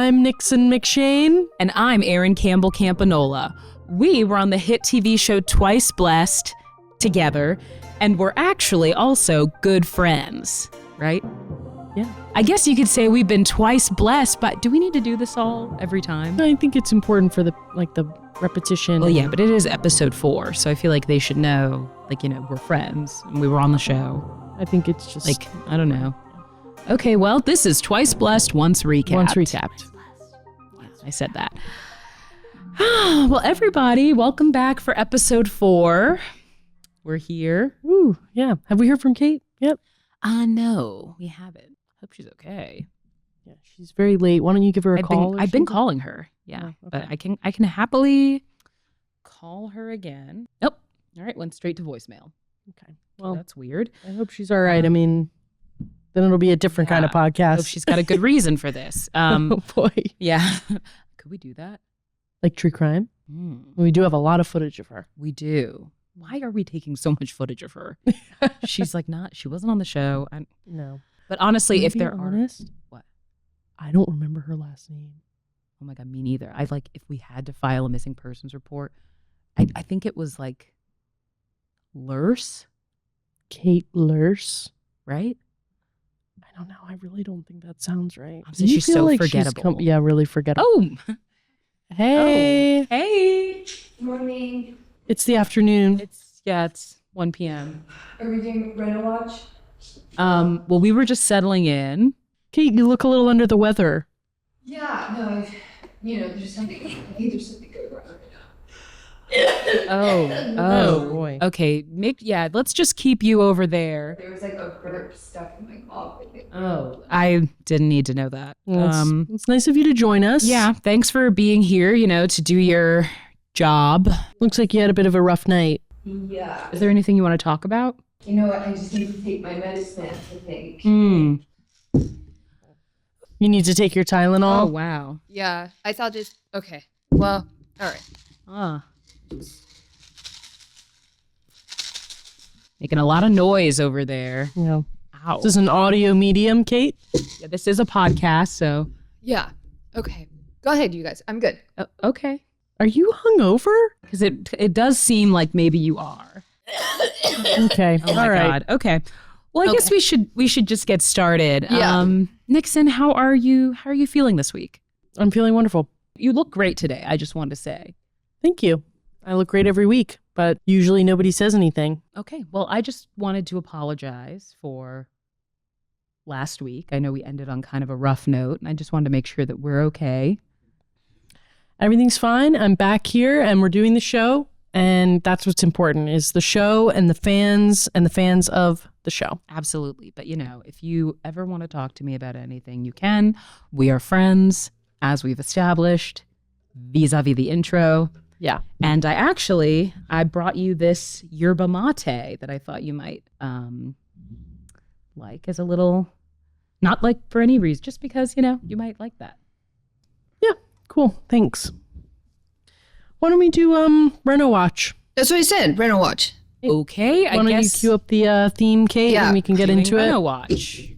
I'm Nixon McShane. And I'm Eryn Campbell-Campanola. We were on the hit TV show Twice Blessed together, and we're actually also good friends, right? Yeah. I guess you could say we've been twice blessed, but do we need to do this all every time? I think it's important for the repetition. Well, yeah, but it is episode 4, so I feel like they should know, we're friends, and we were on the show. I think it's just... I don't know. Okay, well, this is Twice Blessed, Once Recapped. Once Recapped. Yeah, I said that. Well, everybody, welcome back for episode 4. We're here. Ooh, yeah. Have we heard from Kate? Yep. No, we haven't. Hope she's okay. Yeah, she's very late. Why don't you give her a call? I've been calling her. Yeah, oh, okay. But I can happily call her again. Nope. All right, went straight to voicemail. Okay. Well, that's weird. I hope she's all right. I mean, then it'll be a different kind of podcast. I hope she's got a good reason for this. Oh boy. Yeah. Could we do that? Like true crime? We do have a lot of footage of her. We do. Why are we taking so much footage of her? She's she wasn't on the show. No. But honestly, Can if they're honest, what? I don't remember her last name. Oh my God, me neither. If we had to file a missing persons report, I think it was Lurse. Kate Lurse, right? I don't know. I really don't think that sounds right. She's so forgettable. Really forgettable. Oh. Hey. Oh. Hey. Morning. It's the afternoon. It's 1 p.m. Are we doing Reno Watch? Well, we were just settling in. Kate, you look a little under the weather. Yeah, no, there's something good around right now. Oh boy. Okay, let's just keep you over there. There was a burp stuck in my mouth. Oh, I didn't need to know that. It's nice of you to join us. Yeah, thanks for being here, to do your job. Looks like you had a bit of a rough night. Yeah. Is there anything you want to talk about? You know what? I just need to take my medicine, I think. You need to take your Tylenol? Oh, wow. Yeah, I thought okay. Well, all right. Making a lot of noise over there. Yeah. Ow. This is an audio medium, Kate? Yeah, this is a podcast, so. Yeah. Okay. Go ahead, you guys. I'm good. Okay. Are you hungover? Because it does seem like maybe you are. Okay. Oh my God. Okay. Well, I guess we should just get started. Yeah. Nixon, how are you feeling this week? I'm feeling wonderful. You look great today, I just wanted to say. Thank you. I look great every week, but usually nobody says anything. Okay. Well, I just wanted to apologize for last week. I know we ended on kind of a rough note, and I just wanted to make sure that we're okay. Everything's fine. I'm back here, and we're doing the show, and that's what's important, is the show and the fans of the show. Absolutely. But, if you ever want to talk to me about anything, you can. We are friends, as we've established, vis-a-vis the intro. Yeah. And I brought you this yerba mate that I thought you might like as a little, not for any reason, just because, you might like that. Yeah. Cool. Thanks. Why don't we do Reno Watch? That's what I said. Reno Watch. Okay. Why don't you cue up the theme, Kate, Yeah. and we can get into Reno it? Watch.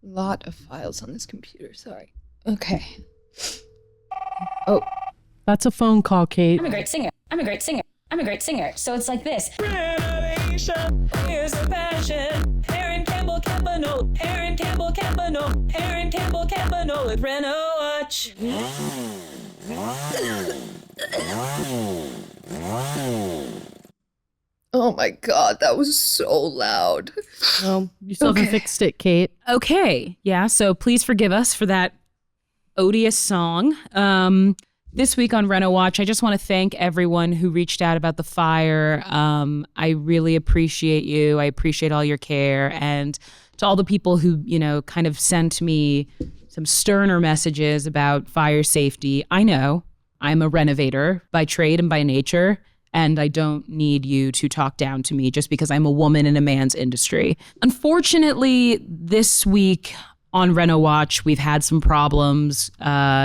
Lot of files on this computer. Sorry. Okay. Oh. That's a phone call, Kate. I'm a great singer. So it's like this. Renovation, here's a passion. Eryn Campbell-Campanola, Eryn Campbell-Campanola, Eryn Campbell-Campanola with Reno Watch. Oh my God, that was so loud. Well, you still haven't fixed it, Kate. Okay. Yeah. So please forgive us for that odious song. This week on Reno Watch, I just want to thank everyone who reached out about the fire. I really appreciate you. I appreciate all your care. And to all the people who, kind of sent me some sterner messages about fire safety. I know I'm a renovator by trade and by nature, and I don't need you to talk down to me just because I'm a woman in a man's industry. Unfortunately, this week on Reno Watch, we've had some problems,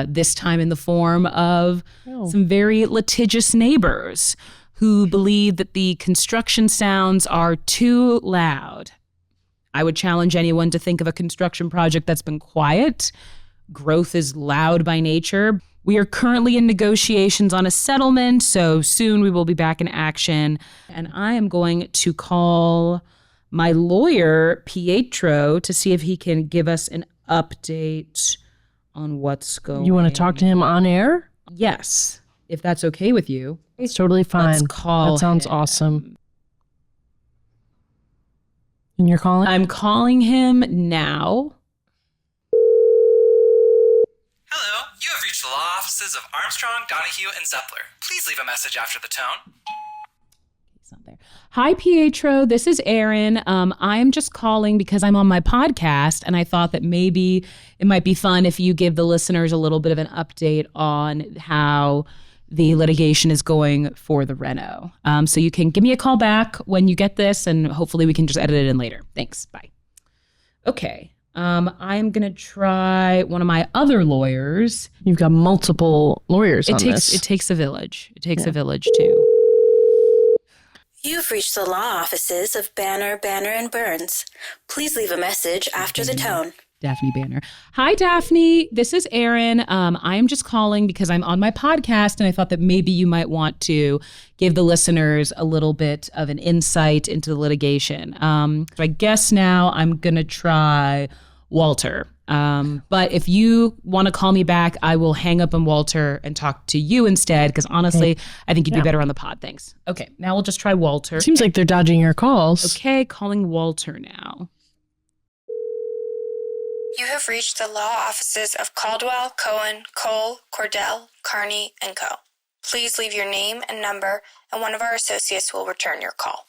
this time in the form of some very litigious neighbors who believe that the construction sounds are too loud. I would challenge anyone to think of a construction project that's been quiet, growth is loud by nature. We are currently in negotiations on a settlement, so soon we will be back in action. And I am going to call my lawyer, Pietro, to see if he can give us an update on what's going on. You want to talk to him on air? Yes, if that's okay with you. It's totally fine. Let's call That sounds him. awesome. And you're calling? I'm calling him now. Hello, you have reached the law offices of Armstrong, Donahue, and Zeppler. Please leave a message after the tone. He's not there. Hi, Pietro. This is Eryn. I'm just calling because I'm on my podcast, and I thought that maybe it might be fun if you give the listeners a little bit of an update on how the litigation is going for the Reno. So you can give me a call back when you get this, and hopefully we can just edit it in later. Thanks. Bye. Okay. I'm going to try one of my other lawyers. You've got multiple lawyers on this. It takes a village. It takes a village, too. You've reached the law offices of Banner, and Burns. Please leave a message after the tone. Daphne Banner. Hi, Daphne. This is Eryn. I am just calling because I'm on my podcast, and I thought that maybe you might want to give the listeners a little bit of an insight into the litigation. So I guess now I'm going to try Walter. But if you want to call me back, I will hang up on Walter and talk to you instead, because honestly, I think you'd be better on the pod. Thanks. Okay, now we'll just try Walter. Seems like they're dodging your calls. Okay, calling Walter now. You have reached the law offices of Caldwell, Cohen, Cole, Cordell, Carney, and Co. Please leave your name and number, and one of our associates will return your call.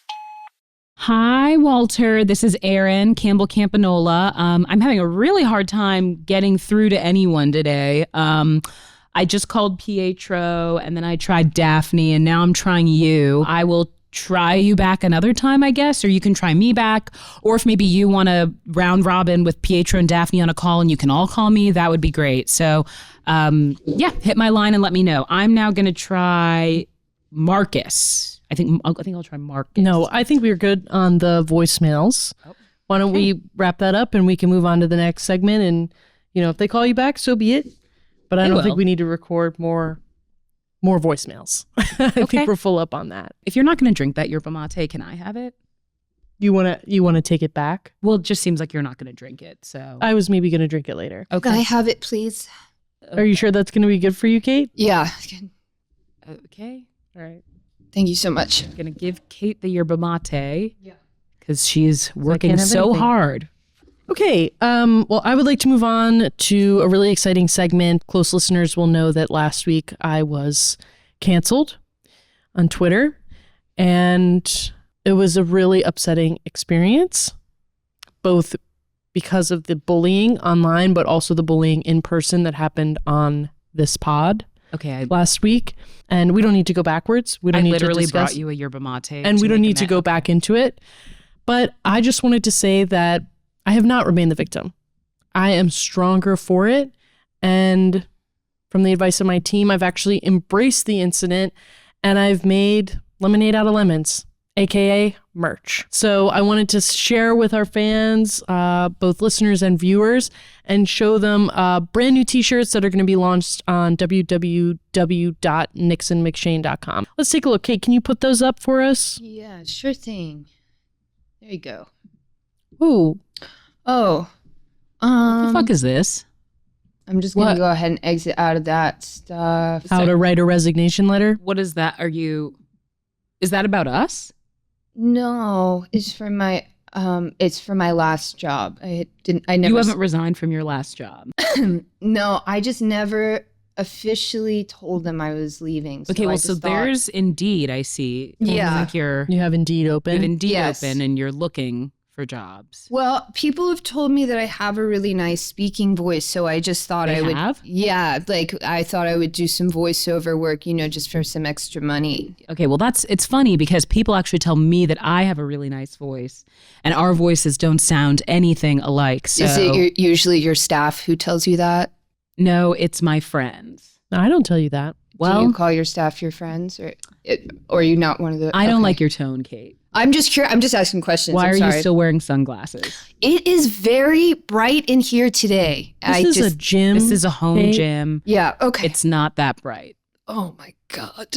Hi, Walter. This is Eryn, Campbell-Campanola. I'm having a really hard time getting through to anyone today. I just called Pietro, and then I tried Daphne, and now I'm trying you. I will try you back another time, I guess, or you can try me back. Or if maybe you want to round robin with Pietro and Daphne on a call and you can all call me, that would be great. So, hit my line and let me know. I'm now going to try Marcus. I think I'll try Marcus. No, I think we're good on the voicemails. Why don't we wrap that up and we can move on to the next segment? And, if they call you back, so be it. But I don't think we need to record more voicemails. I think we're full up on that. If you're not going to drink that yerba mate, can I have it? You want to take it back? Well, it just seems like you're not going to drink it. So I was maybe going to drink it later. Okay. Can I have it, please? Are you sure that's going to be good for you, Kate? Yeah. Okay. All right. Thank you so much. I'm going to give Kate the yerba mate. Yeah. Because she's working can't have so anything. hard. Okay. Well, I would like to move on to a really exciting segment. Close listeners will know that last week I was canceled on Twitter, and it was a really upsetting experience, both because of the bullying online, but also the bullying in person that happened on this pod last week. And we don't need to go backwards. We don't I need literally to discuss, brought you a yerba mate. and we don't need to go back into it. But I just wanted to say that I have not remained the victim. I am stronger for it. And from the advice of my team, I've actually embraced the incident, and I've made lemonade out of lemons, aka merch. So I wanted to share with our fans, both listeners and viewers, and show them brand new t-shirts that are going to be launched on www.nixonmcshane.com. Let's take a look. Kate, can you put those up for us? Yeah, sure thing. There you go. Ooh. Oh. What the fuck is this? I'm just going What? to go ahead and exit out of that stuff. How to write a resignation letter? What is that? Is that about us? No, it's for my last job. I never You haven't resigned from your last job. No, I just never officially told them I was leaving. Okay, I well, just so thought- there's Indeed, I see. Yeah. Like you're You have Indeed you open? have Indeed Yes. open and you're looking for jobs. Well, people have told me that I have a really nice speaking voice, so I just thought They I would. have? Yeah, like I thought I would do some voiceover work, just for some extra money. Okay, well, it's funny because people actually tell me that I have a really nice voice and our voices don't sound anything alike. So Is it usually your staff who tells you that? no, it's my friends. No, I don't tell you that. Do Well, you call your staff your friends? Or Or are you not one of the? I don't okay. like your tone, Kate. I'm just curious. I'm just asking questions. Why I'm are sorry. you still wearing sunglasses? It is very bright in here today. This is a gym. This is a home Kate. gym. Yeah. Okay. It's not that bright. Oh my God.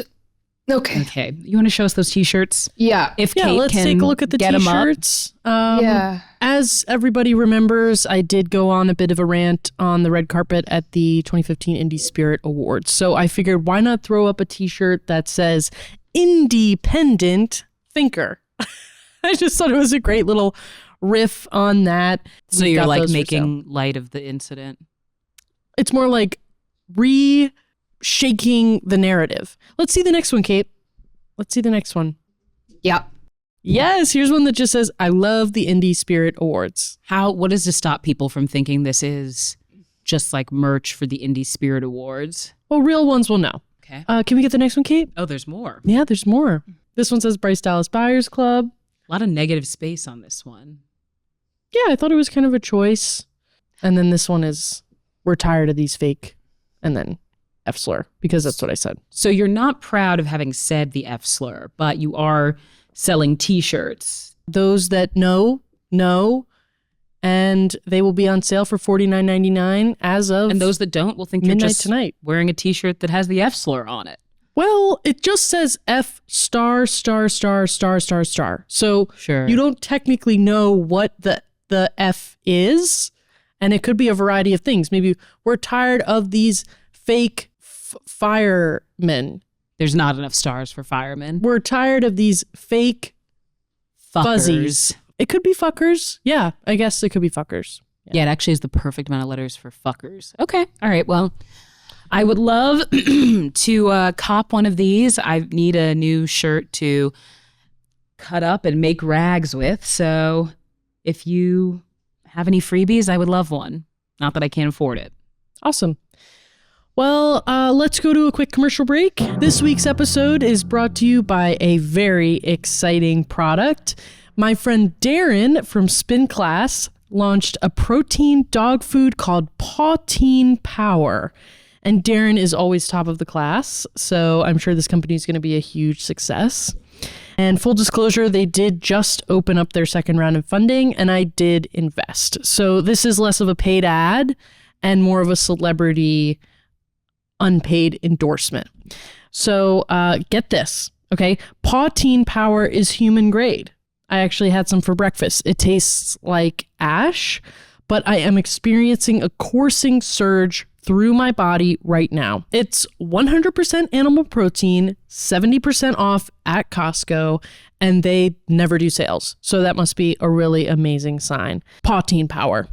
Okay. Okay. You want to show us those t-shirts? Yeah. If Yeah, Kate let's can take a look at the get 'em up. t-shirts. Yeah. As everybody remembers, I did go on a bit of a rant on the red carpet at the 2015 Indie Spirit Awards. So I figured, why not throw up a t-shirt that says Independent Thinker? I just thought it was a great little riff on that. So We've you're got like those for making light of the incident. It's more like reshaping the narrative. Let's see the next one, Kate. Let's see the next one. Yeah. Yes, here's one that just says, I love the Indie Spirit Awards. What is to stop people from thinking this is just like merch for the Indie Spirit Awards? Well, real ones will know. Okay. Can we get the next one, Kate? Oh, there's more. Yeah, there's more. This one says Bryce Dallas Buyers Club. A lot of negative space on this one. Yeah, I thought it was kind of a choice. And then this one is, we're tired of these fake, and then F slur, because that's what I said. So you're not proud of having said the F slur, but you are selling t-shirts. Those that know, and they will be on sale for $49.99 as of And those that don't will think you're midnight just tonight. wearing a t-shirt that has the F slur on it. Well, it just says F star, star, star, star, star, star. So Sure. you don't technically know what the F is. And it could be a variety of things. Maybe we're tired of these fake firemen. There's not enough stars for firemen. We're tired of these fake fuzzies. It could be fuckers. Yeah, I guess it could be fuckers. Yeah, it actually is the perfect amount of letters for fuckers. Okay. All right. Well, I would love to cop one of these. I need a new shirt to cut up and make rags with. So if you have any freebies, I would love one. Not that I can't afford it. Awesome. Well, let's go to a quick commercial break. This week's episode is brought to you by a very exciting product. My friend Darren from Spin Class launched a protein dog food called Pawteen Power. And Darren is always top of the class, so I'm sure this company is going to be a huge success. And full disclosure, they did just open up their second round of funding, and I did invest. So this is less of a paid ad and more of a celebrity unpaid endorsement. So get this, okay? Pawteen Power is human grade. I actually had some for breakfast. It tastes like ash, but I am experiencing a coursing surge through my body right now. It's 100% animal protein, 70% off at Costco, and they never do sales. So that must be a really amazing sign. Pawteen Power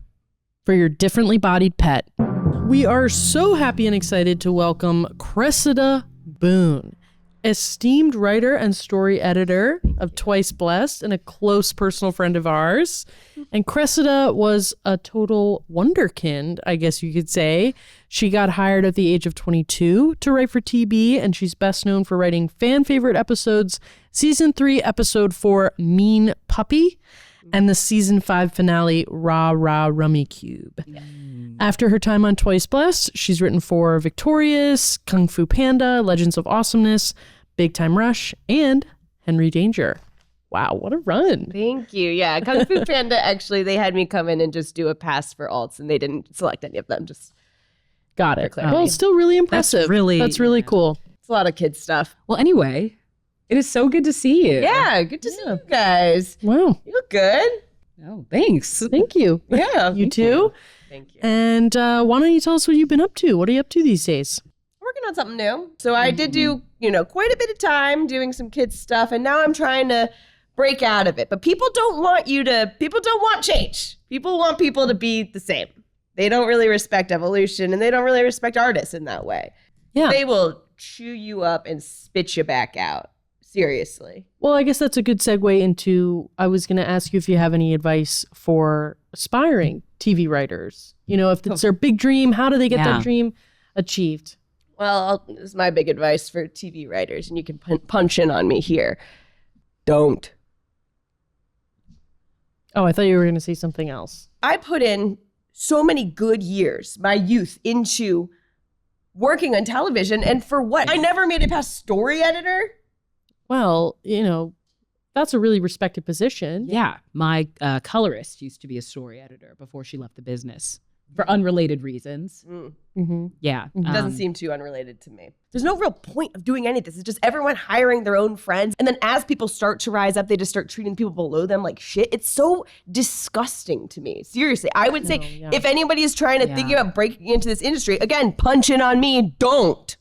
for your differently bodied pet. We are so happy and excited to welcome CRESSIDA Boone, esteemed writer and story editor of Twice Blessed and a close personal friend of ours. And Cressida was a total wonderkind, I guess you could say. She got hired at the age of 22 to write for TB, and she's best known for writing fan favorite episodes, season 3, episode 4, Mean Puppy, and the season 5 finale, Rah Rah Rummy Cube. After her time on Twice Blessed, she's written for Victorious, Kung Fu Panda, Legends of Awesomeness, Big Time Rush, and Henry Danger. Wow, what a run. Thank you. Yeah, Kung Fu Panda, actually, they had me come in and just do a pass for alts, and they didn't select any of them. Just got it. clarity. Well, still really impressive. That's really cool. It's a lot of kids stuff. Well, anyway, it is so good to see you. Yeah, good to see you guys. Wow. You look good. Oh, thanks. Thank you. Yeah. You too. Thank you. And why don't you tell us what you've been up to? What are you up to these days? Working on something new. So I did do, quite a bit of time doing some kids stuff, and now I'm trying to break out of it. But people don't want change. People want people to be the same. They don't really respect evolution, and they don't really respect artists in that way. Yeah. They will chew you up and spit you back out. Seriously. Well, I guess that's a good segue into, I was going to ask you if you have any advice for aspiring TV writers. If it's their big dream, how do they get that dream achieved? Well, this is my big advice for TV writers, and you can punch in on me here. Don't. Oh, I thought you were going to say something else. I put in so many good years, my youth, into working on television, and for what? I never made it past story editor. well, that's a really respected position. Yeah. My colorist used to be a story editor before she left the business for unrelated reasons. Mm-hmm. Yeah. It doesn't seem too unrelated to me. There's no real point of doing any of this. It's just everyone hiring their own friends. And then as people start to rise up, they just start treating people below them like shit. It's so disgusting to me. Seriously. I would say if anybody is trying to think about breaking into this industry, again, punch in on me, don't.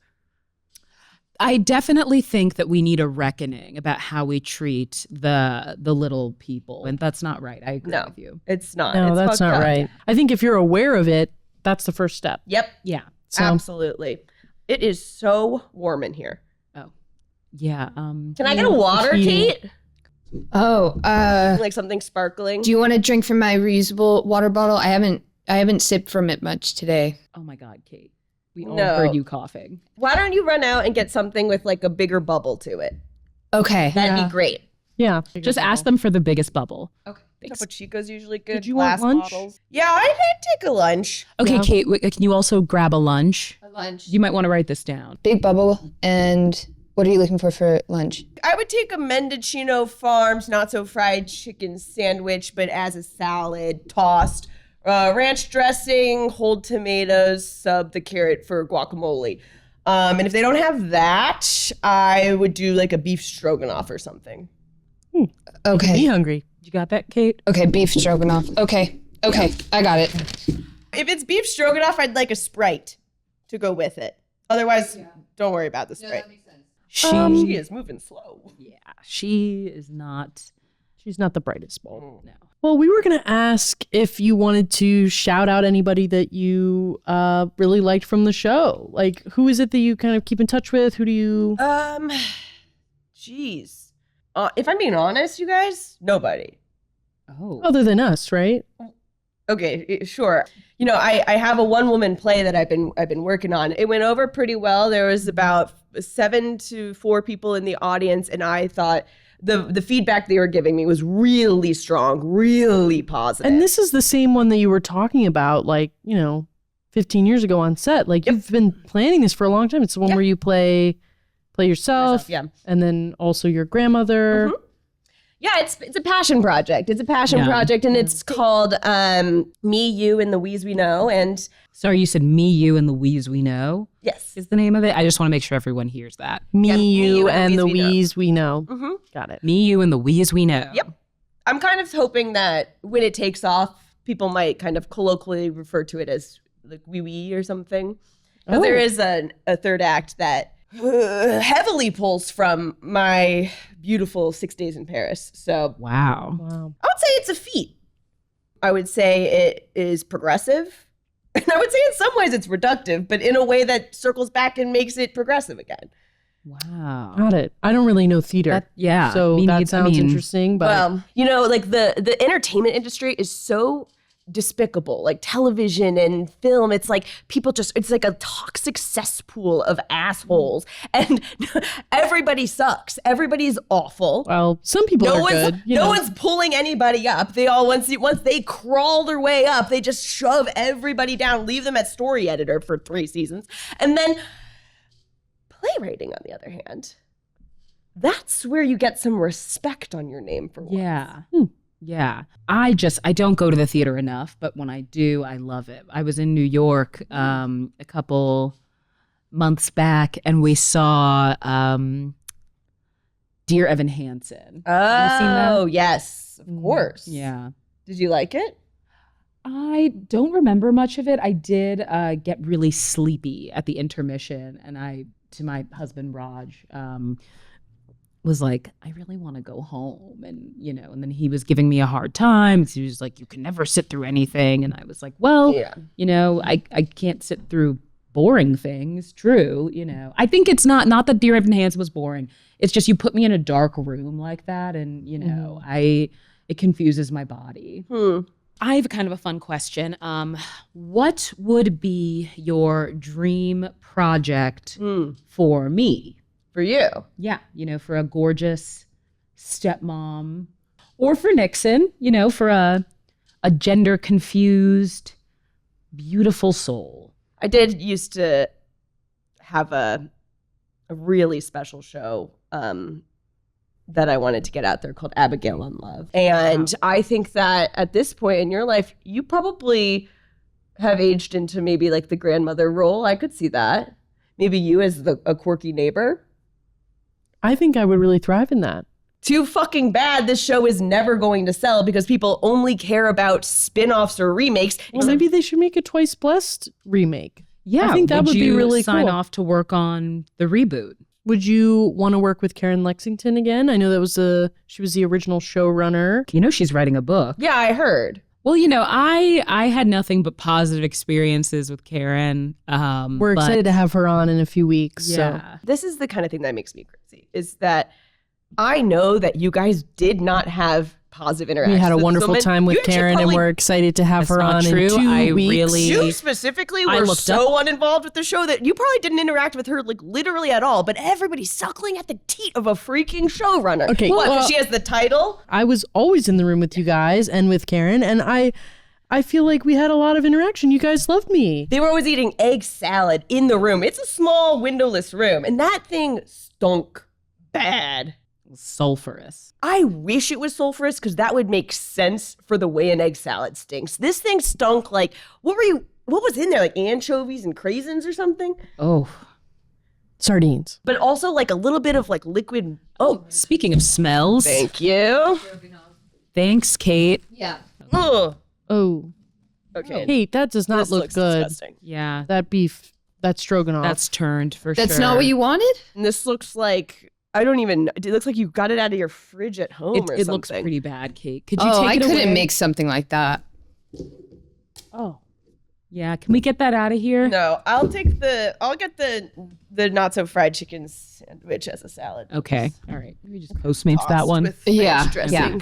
I definitely think that we need a reckoning about how we treat the little people. And that's not right. I agree with you. It's not. No, It's that's fucked not up. right. I think if you're aware of it, that's the first step. Yep. Yeah. So, Absolutely. It is so warm in here. Oh. Yeah. Can I get a water, Kate? Oh, Like something sparkling? do you want to drink from my reusable water bottle? I haven't sipped from it much today. Oh my God, Kate. We all No. heard you coughing. Why don't you run out and get something with like a bigger bubble to it? Okay. That'd be great. yeah. Just ask them for the biggest bubble. Okay. Thanks. Topo Chico's usually good. Did you want Glass lunch? bottles. Yeah, I'd take a lunch. Okay, Yeah. Kate, can you also grab a lunch? A lunch. You might want to write this down. Big bubble. And what are you looking for lunch? I would take a Mendocino Farms not so fried chicken sandwich, but as a salad, tossed. Ranch dressing, whole tomatoes, sub the carrot for guacamole. And if they don't have that, I would do like a beef stroganoff or something. Be Okay. hungry. You got that, Kate? Okay, beef stroganoff. Okay, I got it. If it's beef stroganoff, I'd like a Sprite to go with it. Otherwise, don't worry about the Sprite. She is moving slow. Yeah, she is not. She's not the brightest bulb. No. Well, we were going to ask if you wanted to shout out anybody that you really liked from the show. Like, who is it that you kind of keep in touch with? Who do you... Jeez. If I'm being honest, you guys, nobody. Oh. Other than us, right? Okay, sure. I have a one-woman play that I've been working on. It went over pretty well. There was about 7 to 4 people in the audience, and I thought the feedback they were giving me was really strong, really positive. And this is the same one that you were talking about, 15 years ago on set. Like, you've been planning this for a long time. It's the one where you play yourself, and then also your grandmother. Mm-hmm. Yeah, it's a passion project. It's a passion project, and it's called Me, You, and the Wheeze We Know. And Sorry, you said Me, You, and the Wheeze We Know yes, is the name of it? I just want to make sure everyone hears that. Me, you, and the Wheeze We Know. Mm-hmm. Got it. Me, You, and the Wheeze We Know. Yep. I'm kind of hoping that when it takes off, people might kind of colloquially refer to it as like wee wee or something. Because there is a third act that heavily pulls from my beautiful 6 Days in Paris. So Wow. I would say it's a feat. I would say it is progressive. And I would say in some ways it's reductive, but in a way that circles back and makes it progressive again. Wow. Got it. I don't really know theater. Yeah. So me that neither. sounds interesting, but Well, the entertainment industry is so despicable, like television and film. It's like it's like a toxic cesspool of assholes, and everybody sucks. Everybody's awful. well, some people are good. No one's pulling anybody up. They all once they crawl their way up, they just shove everybody down, leave them at story editor for 3 seasons, and then playwriting. On the other hand, that's where you get some respect on your name for once. Yeah. Yeah. I don't go to the theater enough, but when I do, I love it. I was in New York a couple months back, and we saw Dear Evan Hansen. Have you seen that? Oh, yes, of course. Yeah. Did you like it? I don't remember much of it. I did get really sleepy at the intermission, and I, to my husband Raj, was like, I really want to go home. And, and then he was giving me a hard time. He was like, you can never sit through anything. And I was like, well, I can't sit through boring things. True. I think it's not that Dear Evan Hansen was boring. It's just you put me in a dark room like that. And, it confuses my body. I have kind of a fun question. What would be your dream project for me? For you? Yeah, for a gorgeous stepmom, or for Nixon, for a gender confused, beautiful soul. I did used to have a really special show that I wanted to get out there called Abigail on Love. And I think that at this point in your life, you probably have aged into maybe like the grandmother role. I could see that. Maybe you as a quirky neighbor. I think I would really thrive in that. Too fucking bad this show is never going to sell because people only care about spin-offs or remakes. Well, maybe they should make a Twice Blessed remake. Yeah, I think that would be really sign cool. off to work on the reboot? Would you want to work with Karen Lexington again? I know she was the original showrunner. You know she's writing a book. Yeah, I heard. Well, you know, I had nothing but positive experiences with Karen. We're excited to have her on in a few weeks. Yeah. This is the kind of thing that makes me crazy, is that I know that you guys did not have positive interactions. We had a with wonderful women. time with You actually Karen, and probably- we're excited to have That's her not on true. in 2 I weeks. really- You specifically I were looked so uninvolved with the show that you probably didn't interact with her like literally at all, but everybody's suckling at the teat of a freaking showrunner. Okay, What, well- because she has the title? I was always in the room with you guys and with Karen, and I feel like we had a lot of interaction. You guys loved me. They were always eating egg salad in the room. It's a small windowless room, and that thing stunk bad. Sulfurous. I wish it was sulfurous because that would make sense for the way an egg salad stinks. This thing stunk like, what was in there? Like anchovies and craisins or something? Oh. Sardines. But also like a little bit of like liquid. Oh, speaking of smells. Thank you. Thanks, Kate. Yeah. Ugh. Oh. Okay. Kate, that does not This look looks good. disgusting. Yeah. That beef, that stroganoff. That's turned for sure. That's not what you wanted? And this looks like, it looks like you got it out of your fridge at home or It something. looks pretty bad, Kate. Could you Oh, take I it couldn't away? make something like that. Oh. Yeah, can we get that out of here? No, I'll get the not so fried chicken sandwich as a salad. Okay. All right. We just Postmates that Tossed one. with French Yeah, dressing.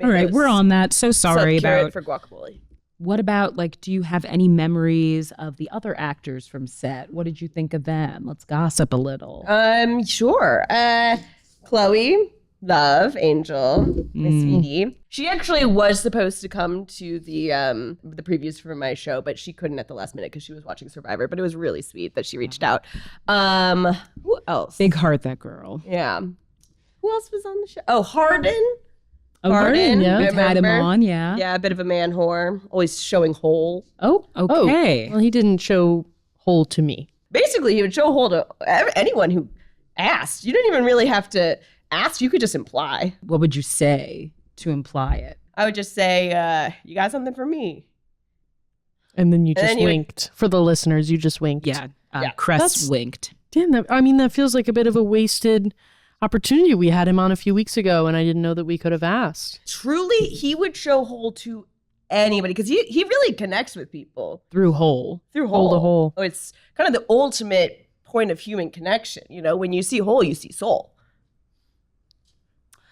All right, we're on that. So sorry carrot about for guacamole. What about, like, do you have any memories of the other actors from set? What did you think of them? Let's gossip a little. Sure. Chloe, Love, Angel, Miss Sweetie. She actually was supposed to come to the previews for my show, but she couldn't at the last minute because she was watching Survivor. But it was really sweet that she reached out. Who else? Big heart, that girl. Yeah. Who else was on the show? Oh, Hardin. Oh, Hardin, yeah. We've had him remember? on, yeah. Yeah, a bit of a man whore, always showing hole. Oh, okay. Well, he didn't show whole to me. Basically, he would show hole to anyone who asked. You didn't even really have to ask. You could just imply. What would you say to imply it? I would just say, you got something for me. And then you And just then you- winked. For the listeners, you just winked. Yeah. Yeah. Cress That's- winked. Damn, that feels like a bit of a wasted opportunity. We had him on a few weeks ago, and I didn't know that we could have asked. Truly, he would show hole to anybody because he really connects with people Through hole. through Hole hole. to hole. Oh, it's kind of the ultimate point of human connection. You know, when you see hole, you see soul.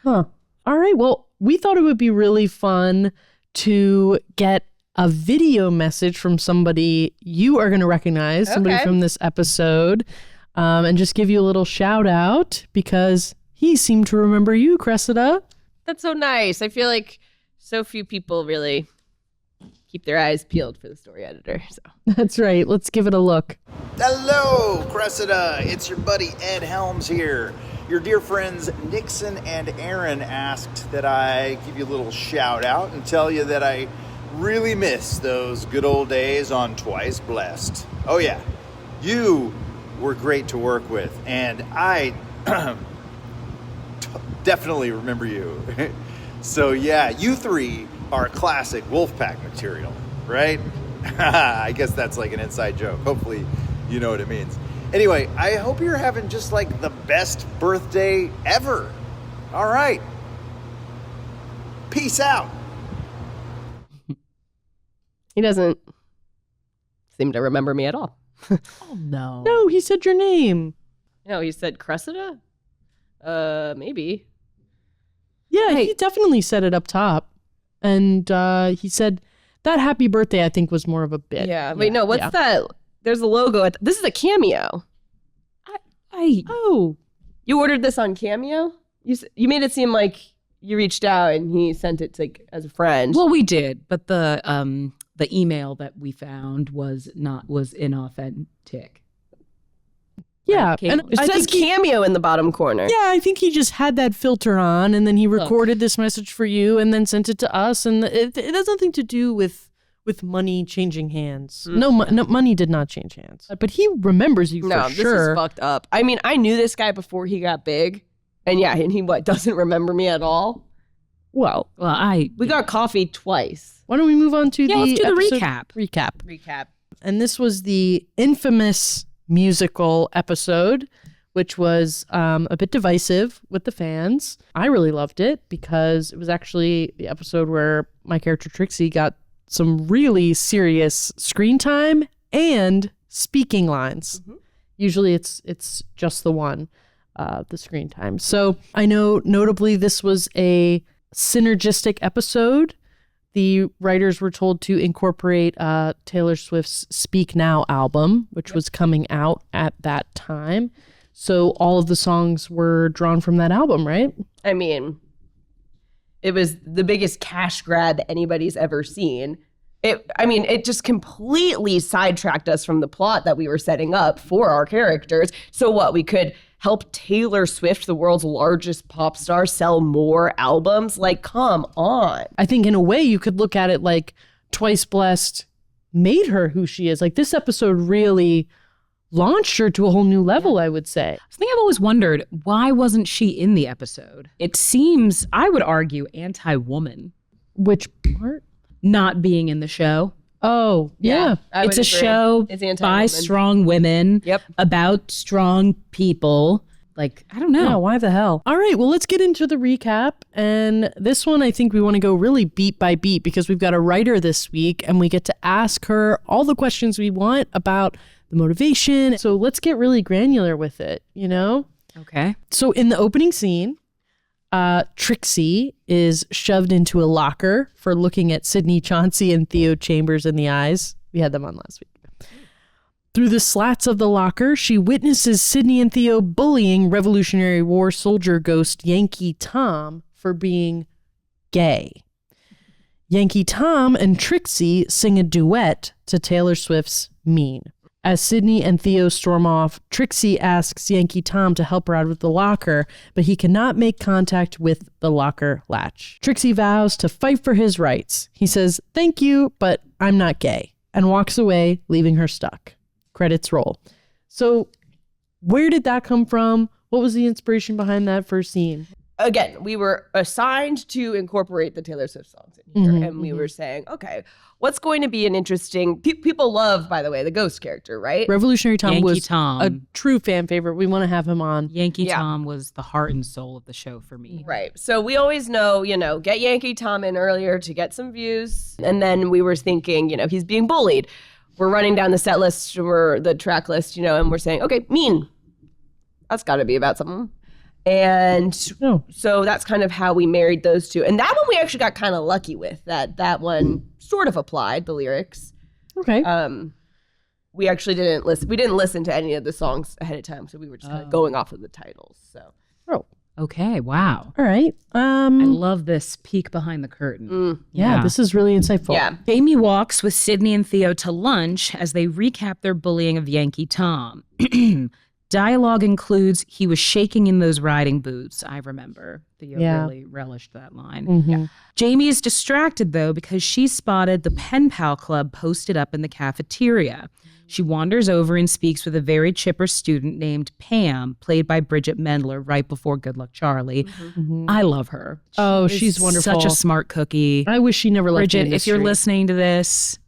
Huh. All right. Well, we thought it would be really fun to get a video message from somebody you are going to recognize, somebody Okay. from this episode, and just give you a little shout out because he seemed to remember you, Cressida. That's so nice. I feel like so few people really keep their eyes peeled for the story editor. So That's right. Let's give it a look. Hello, Cressida. It's your buddy Ed Helms here. Your dear friends Nixon and Eryn asked that I give you a little shout out and tell you that I really miss those good old days on Twice Blessed. Oh yeah, you were great to work with, and I definitely remember you. So yeah, you three are classic Wolfpack material, right? I guess that's like an inside joke. Hopefully you know what it means. Anyway, I hope you're having just like the best birthday ever. All right. Peace out. he doesn't seem to remember me at all. Oh, no. No, he said your name. No, he said Cressida? Maybe. Yeah, he definitely said it up top. And he said that happy birthday, I think, was more of a bit. Yeah. Wait, no, what's yeah. that? There's a logo. This is a Cameo. Oh, You ordered this on Cameo? You made it seem like you reached out and he sent it to, like, as a friend. Well, we did, but the email that we found was inauthentic. Yeah, Caitlin? and It I says think cameo in the bottom corner. yeah, I think he just had that filter on, and then he recorded this message for you, and then sent it to us, and it has nothing to do with money changing hands. No, money did not change hands, but he remembers you No, for this sure. is fucked up. I mean, I knew this guy before he got big, and he doesn't remember me at all. Well, We got coffee twice. why don't we move on to let's do the episode recap. Recap. And this was the infamous musical episode, which was a bit divisive with the fans. I really loved it because it was actually the episode where my character Trixie got some really serious screen time and speaking lines. Usually it's just the one, the screen time. So I know notably this was a synergistic episode. The writers were told to incorporate Taylor Swift's Speak Now album, which was coming out at that time. So all of the songs were drawn from that album, right? I mean, it was the biggest cash grab that anybody's ever seen. It just completely sidetracked us from the plot that we were setting up for our characters. So what, we could help Taylor Swift, the world's largest pop star, sell more albums? Like, come on. I think in a way you could look at it like Twice Blessed made her who she is. Like this episode really launched her to a whole new level, I would say. I think I've always wondered, why wasn't she in the episode? It seems, I would argue, anti-woman. Which part? Not being in the show. Oh, yeah. I It's would a agree. show It's by anti-woman. strong women about strong people. Like, I don't know. Yeah, why the hell? All right, well, let's get into the recap. And this one, I think we want to go really beat by beat because we've got a writer this week and we get to ask her all the questions we want about the motivation. So let's get really granular with it, you know? Okay. So in the opening scene, Trixie is shoved into a locker for looking at Sydney Chauncey and Theo Chambers in the eyes. We had them on last week. Through the slats of the locker, she witnesses Sydney and Theo bullying Revolutionary War soldier ghost Yankee Tom for being gay. Yankee Tom and Trixie sing a duet to Taylor Swift's Mean. As Sydney and Theo storm off, Trixie asks Yankee Tom to help her out with the locker, but he cannot make contact with the locker latch. Trixie vows to fight for his rights. He says, "Thank you, but I'm not gay," and walks away, leaving her stuck. Credits roll. So where did that come from? What was the inspiration behind that first scene? Again, we were assigned to incorporate the Taylor Swift songs in here, and we were saying, okay, what's going to be an interesting... people love, by the way, the ghost character, right? Revolutionary Tom Yankee was Tom. a true fan favorite. We want to have him on. Yankee Tom was the heart and soul of the show for me. Right. So we always know, get Yankee Tom in earlier to get some views. And then we were thinking, he's being bullied. We're running down the set list or the track list, and we're saying, okay, Mean. That's got to be about something. And so that's kind of how we married those two. And that one we actually got kind of lucky with. That one sort of applied, the lyrics. Okay. We actually didn't listen. We didn't listen to any of the songs ahead of time, so we were just kind of going off of the titles. So. Okay, wow. All right. I love this peek behind the curtain. Yeah, this is really insightful. Yeah. Jamie walks with Sydney and Theo to lunch as they recap their bullying of Yankee Tom. Dialogue includes, "He was shaking in those riding boots." I remember. Theo really relished that line. Jamie is distracted, though, because she spotted the Pen Pal Club posted up in the cafeteria. She wanders over and speaks with a very chipper student named Pam, played by Bridget Mendler, right before Good Luck Charlie. I love her. She's wonderful. Such a smart cookie. I wish she never left Bridget, the if you're industry. listening to this,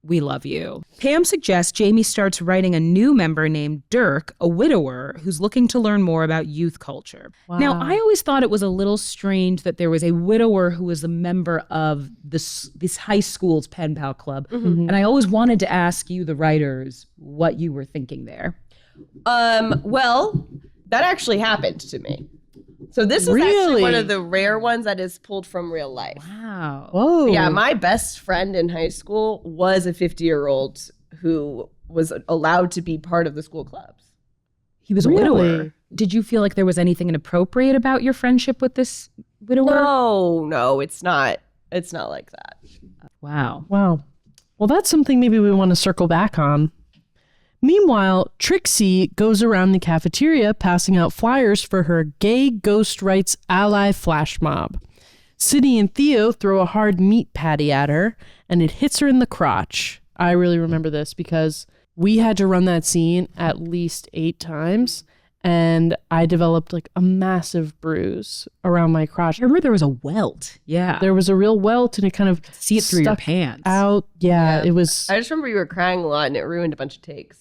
we love you. Pam suggests Jamie starts writing a new member named Dirk, a widower who's looking to learn more about youth culture. Now, I always thought it was a little strange that there was a widower who was a member of this high school's Pen Pal Club. And I always wanted to ask you, the writers, what you were thinking there. Well, that actually happened to me. So this is actually one of the rare ones that is pulled from real life. Wow. Whoa. Yeah, my best friend in high school was a 50-year-old who was allowed to be part of the school clubs. He was a widower. Did you feel like there was anything inappropriate about your friendship with this widower? No, it's not. It's not like that. Wow. Wow. Well, that's something maybe we want to circle back on. Meanwhile, Trixie goes around the cafeteria passing out flyers for her gay ghost rights ally flash mob. Sydney and Theo throw a hard meat patty at her, and it hits her in the crotch. I really remember this because we had to run that scene at least 8 times, and I developed like a massive bruise around my crotch. I remember there was a welt. Yeah. There was a real welt, and it kind of See it through your stuck pants. out. Yeah, it was. I just remember you were crying a lot and it ruined a bunch of takes.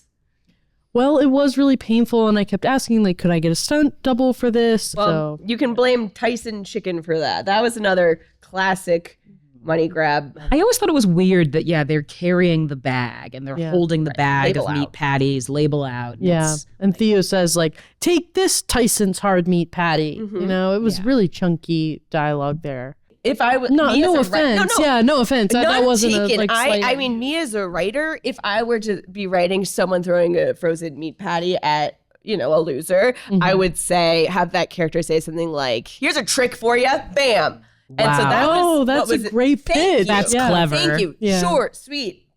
Well, it was really painful, and I kept asking, like, could I get a stunt double for this? Well, you can blame Tyson Chicken for that. That was another classic money grab. I always thought it was weird that, they're carrying the bag and they're holding the bag Label of meat out. patties, label out. Yeah. And Theo says, like, take this Tyson's hard meat patty. You know, it was really chunky dialogue there. If I was No offense. Yeah, no offense. That wasn't a, like, slight... I mean, me as a writer, if I were to be writing someone throwing a frozen meat patty at, a loser, I would have that character say something like, here's a trick for you, bam. And so that was, that's what was a great pitch. That's clever. Thank you. Yeah. Short, sweet,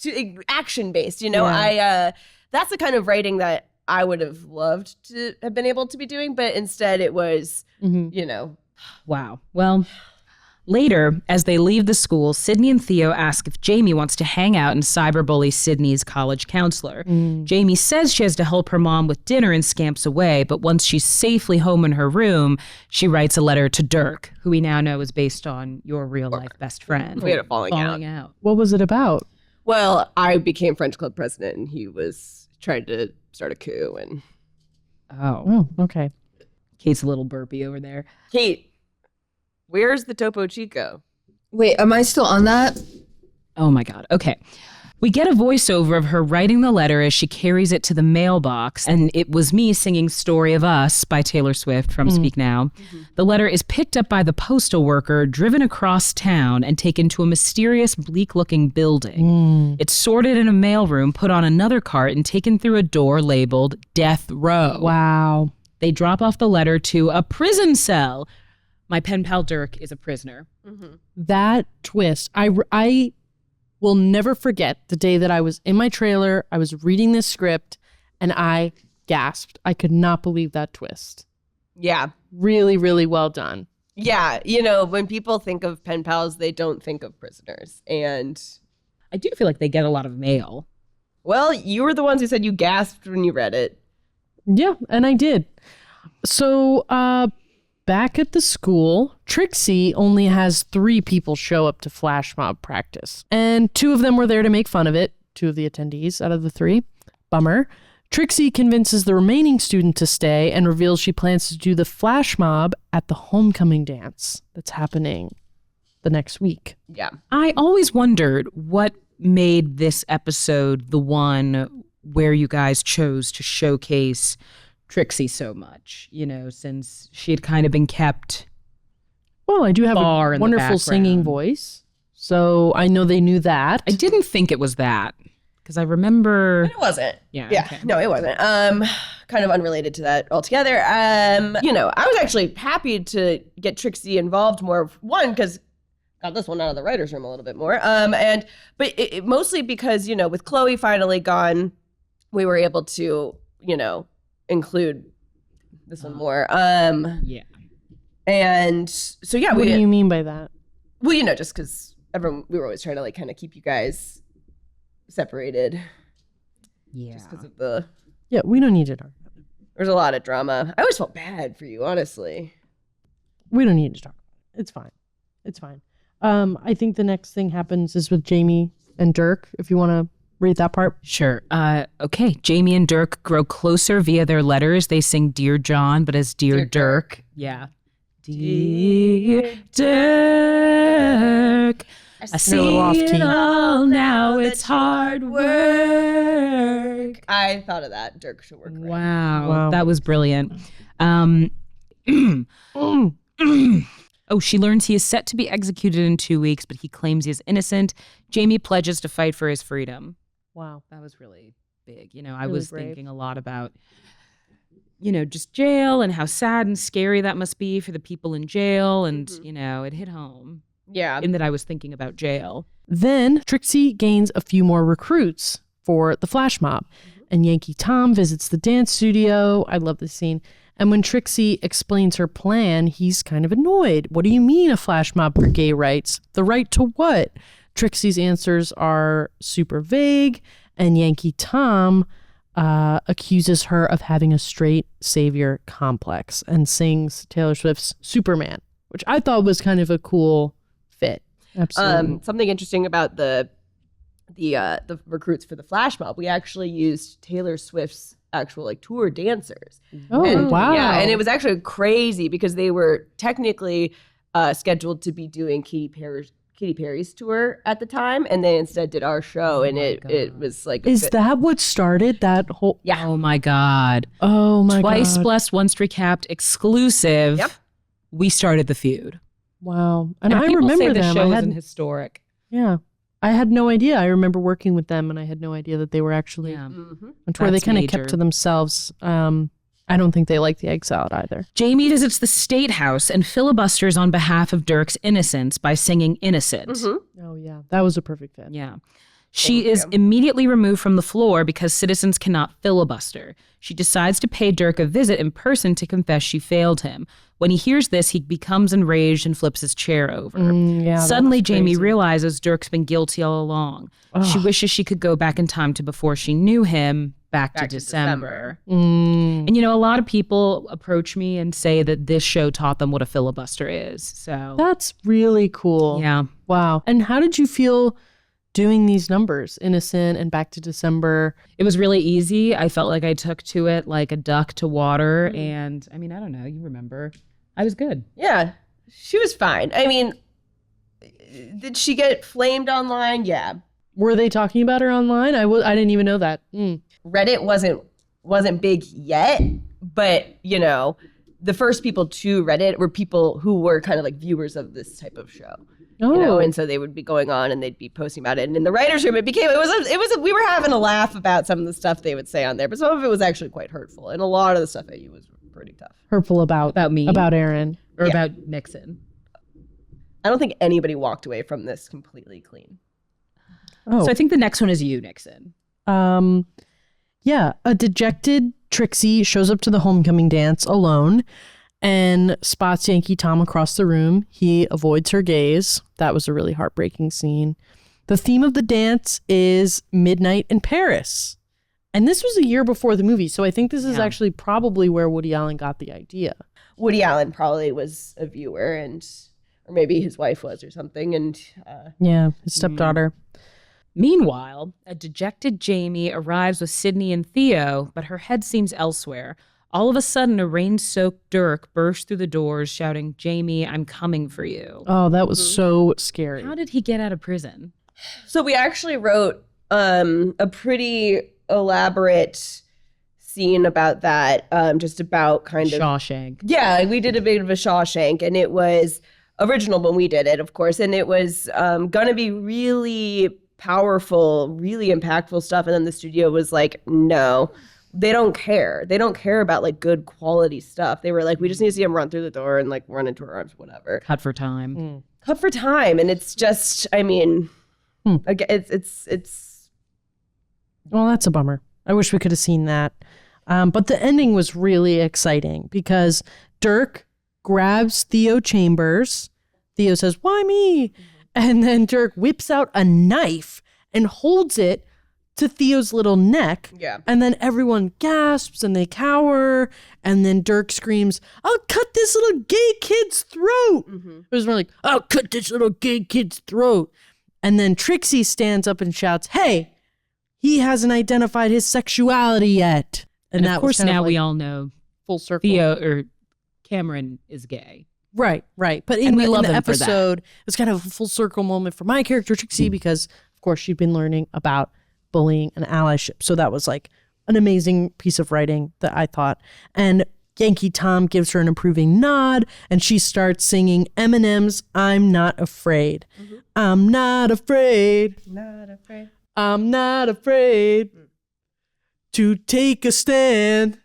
action based. That's the kind of writing that I would have loved to have been able to be doing, but instead it was, Wow. Well, later, as they leave the school, Sydney and Theo ask if Jamie wants to hang out and cyberbully Sydney's college counselor. Jamie says she has to help her mom with dinner and scamps away, but once she's safely home in her room, she writes a letter to Dirk, who we now know is based on your real-life best friend. We had a falling out. What was it about? Well, I became French Club president, and he was trying to start a coup. And Oh, okay. Kate's a little burpy over there. Kate, where's the Topo Chico? Wait, am I still on that? Oh my God. Okay. We get a voiceover of her writing the letter as she carries it to the mailbox, and it was me singing Story of Us by Taylor Swift from Speak Now. The letter is picked up by the postal worker, driven across town, and taken to a mysterious, bleak-looking building. It's sorted in a mailroom, put on another cart, and taken through a door labeled Death Row. Wow. They drop off the letter to a prison cell. My pen pal Dirk is a prisoner. That twist, I will never forget the day that I was in my trailer, I was reading this script, and I gasped. I could not believe that twist. Yeah. Really, really well done. Yeah. When people think of pen pals, they don't think of prisoners. And I do feel like they get a lot of mail. well, you were the ones who said you gasped when you read it. Yeah, and I did. So, back at the school, Trixie only has 3 people show up to flash mob practice. And 2 of them were there to make fun of it. 2 of the attendees out of the 3. Bummer. Trixie convinces the remaining student to stay and reveals she plans to do the flash mob at the homecoming dance that's happening the next week. Yeah. I always wondered what made this episode the one where you guys chose to showcase Trixie so much, since she had kind of been kept. Well, I do have far a in the wonderful singing background. voice, so I know they knew that. I didn't think it was that because I remember. It wasn't. Yeah. Yeah. Okay. No, it wasn't. Kind of unrelated to that altogether. I was actually happy to get Trixie involved more. One, because got this one out of the writer's room a little bit more. But it mostly because, with Chloe finally gone, we were able to, include this one more. Yeah. And so, yeah. What do you mean by that? Well, just because we were always trying to kind of keep you guys separated. Yeah. Just because of the. Yeah, we don't need to talk about it. There's a lot of drama. I always felt bad for you, honestly. We don't need to talk about it. It's fine. It's fine. I think the next thing happens is with Jamie and Dirk, if you want to read that part. Sure. Okay. Jamie and Dirk grow closer via their letters. They sing Dear John, but as Dear Dirk. Yeah. Dear Dirk, I see it all now. It's hard work. I thought of that. Dirk should work. Right. Wow. That was brilliant. Oh, she learns he is set to be executed in 2 weeks, but he claims he is innocent. Jamie pledges to fight for his freedom. Wow. That was really big. I Really was brave. thinking a lot about, just jail and how sad and scary that must be for the people in jail. And, it hit home. Yeah. In that I was thinking about jail. Then Trixie gains a few more recruits for the flash mob. And Yankee Tom visits the dance studio. I love this scene. And when Trixie explains her plan, he's kind of annoyed. What do you mean a flash mob for gay rights? The right to what? Trixie's answers are super vague, and Yankee Tom accuses her of having a straight savior complex and sings Taylor Swift's Superman, which I thought was kind of a cool fit. Absolutely. Something interesting about the recruits for the flash mob, we actually used Taylor Swift's actual like tour dancers. Wow. Yeah, and it was actually crazy because they were technically scheduled to be doing Katy Perry's tour at the time, and they instead did our show, and it was like Is that what started that whole? Yeah. Oh my God. Oh my God. Twice blessed, once recapped, exclusive. Yep. We started the feud. Wow. And I people remember say them. the show I isn't had, historic. yeah. I had no idea. I remember working with them, and I had no idea that they were actually on tour. They That's kind of major. kept to themselves. I don't think they liked the egg salad either. Jamie visits the State House and filibusters on behalf of Dirk's innocence by singing Innocent. Oh, yeah. That was a perfect fit. Yeah. She is immediately removed from the floor because citizens cannot filibuster. She decides to pay Dirk a visit in person to confess she failed him. When he hears this, he becomes enraged and flips his chair over. Suddenly, Jamie realizes Dirk's been guilty all along. She wishes she could go back in time to before she knew him, back to December. And, you know, a lot of people approach me and say that this show taught them what a filibuster is. So That's really cool. yeah. Wow. And how did you feel doing these numbers, Innocent and Back to December? It was really easy. I felt like I took to it like a duck to water. And I mean, I don't know. You remember. I was good. Yeah, she was fine. I mean, did she get flamed online? Yeah. Were they talking about her online? I didn't even know that. Reddit wasn't big yet, but you know, the first people to Reddit were people who were kind of like viewers of this type of show. Oh. You know, and so they would be going on and they'd be posting about it. And in the writers' room, we were having a laugh about some of the stuff they would say on there, but some of it was actually quite hurtful, and a lot of the stuff at you was pretty tough. Hurtful about me, about Eryn, or about Nixon. I don't think anybody walked away from this completely clean. Oh. So I think the next one is you, Nixon. Yeah, a dejected Trixie shows up to the homecoming dance alone and spots Yankee Tom across the room. He avoids her gaze. That was a really heartbreaking scene. The theme of the dance is Midnight in Paris. And this was a year before the movie, so I think this is actually probably where Woody Allen got the idea. Woody Allen probably was a viewer, or maybe his wife was or something. And yeah, his stepdaughter. Meanwhile, a dejected Jamie arrives with Sydney and Theo, but her head seems elsewhere. All of a sudden, a rain-soaked Dirk bursts through the doors shouting, "Jamie, I'm coming for you." Oh, that was so scary. How did he get out of prison? So we actually wrote a pretty elaborate scene about that, just about kind of Shawshank. Yeah, we did a bit of a Shawshank, and it was original when we did it, of course, and it was gonna be really powerful, really impactful stuff. And then the studio was like, no, they don't care. They don't care about like good quality stuff. They were like, we just need to see him run through the door and like run into her arms, whatever. Cut for time. Cut for time. And it's just, I mean, again, it's. Well, that's a bummer. I wish we could have seen that. But the ending was really exciting because Dirk grabs Theo Chambers. Theo says, "Why me?" And then Dirk whips out a knife and holds it to Theo's little neck. Yeah. And then everyone gasps and they cower. And then Dirk screams, "I'll cut this little gay kid's throat." It was more like, "I'll cut this little gay kid's throat." And then Trixie stands up and shouts, "Hey, he hasn't identified his sexuality yet." And that of course, was kind now of we like all know full circle. Theo or Cameron is gay. Right. But in And we the, love in the him for that. episode, it was kind of a full circle moment for my character, Trixie, because, of course, she'd been learning about bullying and allyship. So that was like an amazing piece of writing that I thought. And Yankee Tom gives her an approving nod, and she starts singing Eminem's "I'm Not Afraid." I'm not afraid. Not afraid. I'm not afraid to take a stand.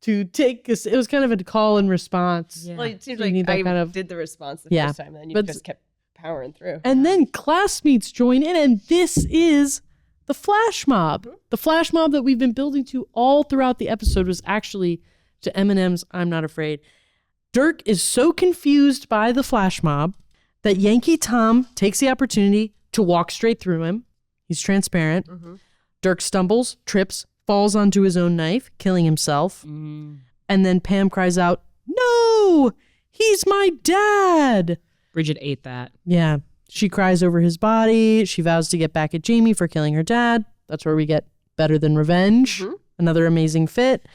It was kind of a call and response. Yeah. Well, it seems So you like need that I kind of- did the response the Yeah. first time, and then you But- just kept powering through. And then classmates join in, and this is the flash mob. The flash mob that we've been building to all throughout the episode was actually to Eminem's I'm Not Afraid. Dirk is so confused by the flash mob that Yankee Tom takes the opportunity to walk straight through him. He's transparent. Dirk stumbles, trips, falls onto his own knife, killing himself. And then Pam cries out, "No, he's my dad." Bridget ate that. Yeah. She cries over his body. She vows to get back at Jamie for killing her dad. That's where we get Better Than Revenge. Another amazing fit.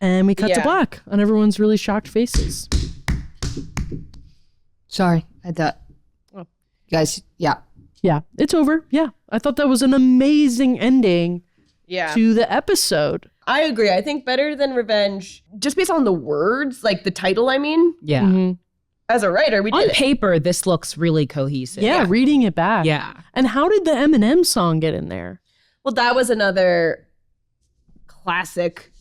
And we cut to black on everyone's really shocked faces. Sorry, I thought. Oh. Guys, Yeah, it's over. Yeah. I thought that was an amazing ending to the episode. I agree. I think Better Than Revenge, just based on the words, like the title, I mean. Yeah. As a writer, we did On it. paper, this looks really cohesive. Yeah, reading it back. Yeah. And how did the Eminem song get in there? Well, that was another classic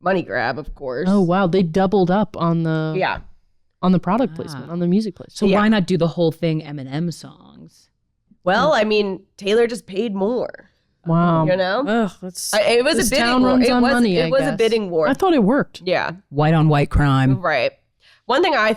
money grab, of course. Oh, wow. They doubled up on the on the product placement, on the music placement. So why not do the whole thing Eminem songs? Well, I mean, Taylor just paid more. Wow. You know? Ugh, that's, It was this a bidding town war. runs It on was, money, I it was a guess. bidding war. I thought it worked. Yeah. White on white crime. Right. One thing I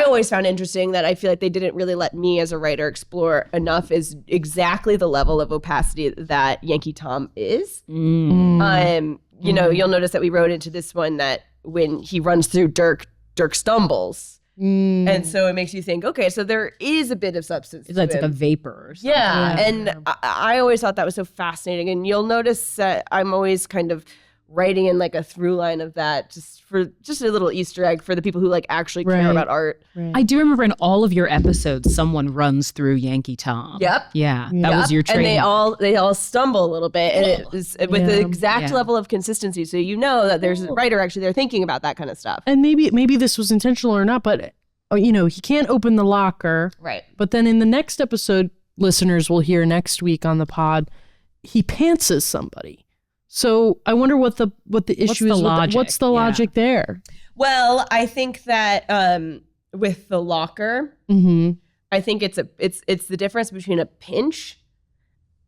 always found interesting that I feel like they didn't really let me as a writer explore enough is exactly the level of opacity that Yankee Tom is. You know, you'll notice that we wrote into this one that when he runs through Dirk stumbles. And so it makes you think, okay, so there is a bit of substance. It's like a vapor or something. Yeah. And I always thought that was so fascinating. And you'll notice that I'm always kind of writing in like a through line of that just a little Easter egg for the people who like actually care about art. I do remember in all of your episodes, someone runs through Yankee Tom. Yep. Yeah. That was your training. And they all stumble a little bit, and it was with the exact level of consistency. So you know that there's a writer actually there thinking about that kind of stuff. And maybe this was intentional or not, but you know, he can't open the locker. Right. But then in the next episode, listeners will hear next week on the pod, he pantses somebody. So I wonder what the issue is. What's the logic there? Well, I think that with the locker, I think it's the difference between a pinch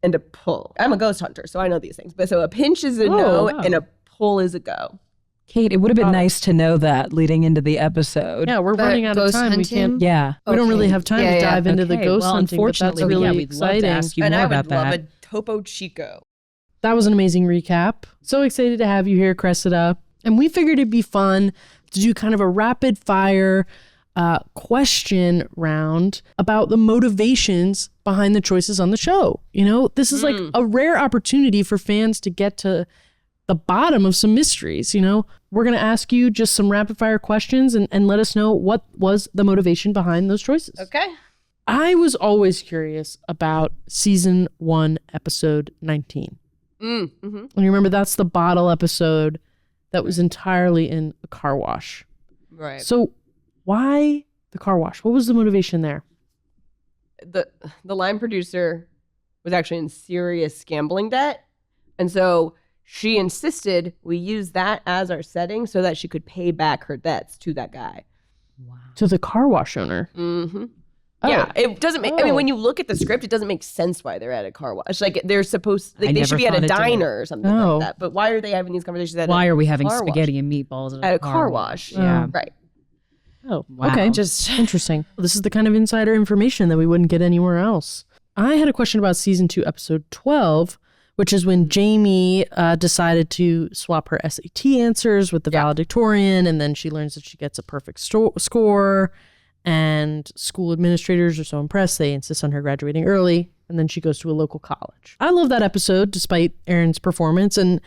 and a pull. I'm a ghost hunter, so I know these things. But so a pinch is a no, and a pull is a go. Kate, it would have been nice to know that leading into the episode. Yeah, we're running out of time. We can't. Yeah. We don't really have time to dive into the ghost hunting, but that's really exciting. We'd love to ask you and more I would about that. love a Topo Chico. That was an amazing recap. So excited to have you here, Cressida. And we figured it'd be fun to do kind of a rapid fire question round about the motivations behind the choices on the show. You know, this is like a rare opportunity for fans to get to the bottom of some mysteries. You know, we're going to ask you just some rapid fire questions and let us know what was the motivation behind those choices. Okay. I was always curious about season 1, episode 19. And you remember that's the bottle episode that was entirely in a car wash. Right. So why the car wash? What was the motivation there? The line producer was actually in serious gambling debt. And so she insisted we use that as our setting so that she could pay back her debts to that guy. Wow. To the car wash owner. Oh. Yeah, it doesn't make, I mean, when you look at the script, it doesn't make sense why they're at a car wash. Like, they're supposed, like, they should be at a diner or something like that. But why are they having these conversations at Why a are we having car spaghetti wash? and meatballs At a car wash? Yeah. Right. Oh, Wow. okay. Just interesting. This is the kind of insider information that we wouldn't get anywhere else. I had a question about season 2, episode 12, which is when Jamie decided to swap her SAT answers with the valedictorian, and then she learns that she gets a perfect score. And school administrators are so impressed, they insist on her graduating early, and then she goes to a local college. I love that episode, despite Eryn's performance, and